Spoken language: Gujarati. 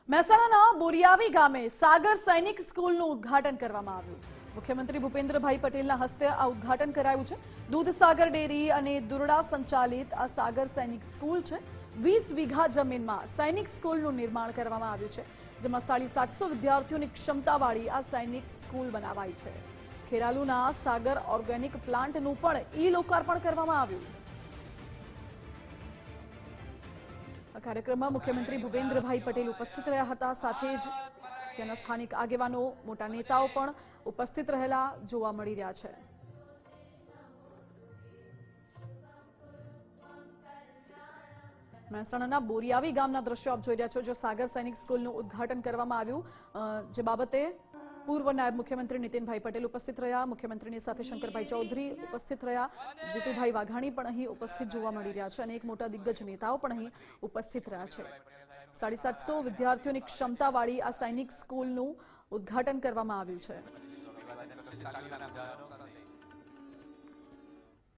મહેસાણાના બોરિયાવી ગામે સાગર સૈનિક સ્કૂલનું ઉદ્ઘાટન કરવામાં આવ્યું। મુખ્યમંત્રી ભૂપેન્દ્રભાઈ પટેલના હસ્તે આ ઉદ્ઘાટન કરાયું છે। દૂધસાગર ડેરી અને દુરડા સંચાલિત આ સાગર સૈનિક સ્કૂલ છે। 20 વીઘા જમીનમાં સૈનિક સ્કૂલનું નિર્માણ કરવામાં આવ્યું છે, જેમાં 750 વિદ્યાર્થીઓની ક્ષમતાવાળી આ સૈનિક સ્કૂલ બનાવાઈ છે। ખેરાલુના સાગર ઓર્ગેનિક પ્લાન્ટનું પણ ઈ-લોકાર્પણ કરવામાં આવ્યું। કાર્યક્રમમાં મુખ્યમંત્રી ભૂપેન્દ્રભાઈ પટેલ ઉપસ્થિત રહ્યા હતા, સાથે જ તેના સ્થાનિક આગેવાનો, મોટા નેતાઓ પણ ઉપસ્થિત રહેલા જોવા મળી રહ્યા છે। મહેસાણાના બોરિયાવી ગામના દ્રશ્યો આપ જોઈ રહ્યા છો, જો સાગર સૈનિક સ્કૂલનું ઉદ્ઘાટન કરવામાં આવ્યું, જે બાબતે પૂર્વ નાયબ મુખ્યમંત્રી નીતિનભાઈ પટેલ ઉપસ્થિત રહ્યા। મુખ્યમંત્રીની સાથે શંકરભાઈ ચૌધરી ઉપસ્થિત રહ્યા, જીતુભાઈ વાઘાણી પણ અહીં ઉપસ્થિત જોવા મળી રહ્યા છે અને એક મોટા દિગ્ગજ નેતાઓ પણ અહીં ઉપસ્થિત રહ્યા છે। 750 વિદ્યાર્થીઓની ક્ષમતાવાળી આ સૈનિક સ્કૂલનું ઉદ્ઘાટન કરવામાં આવ્યું છે।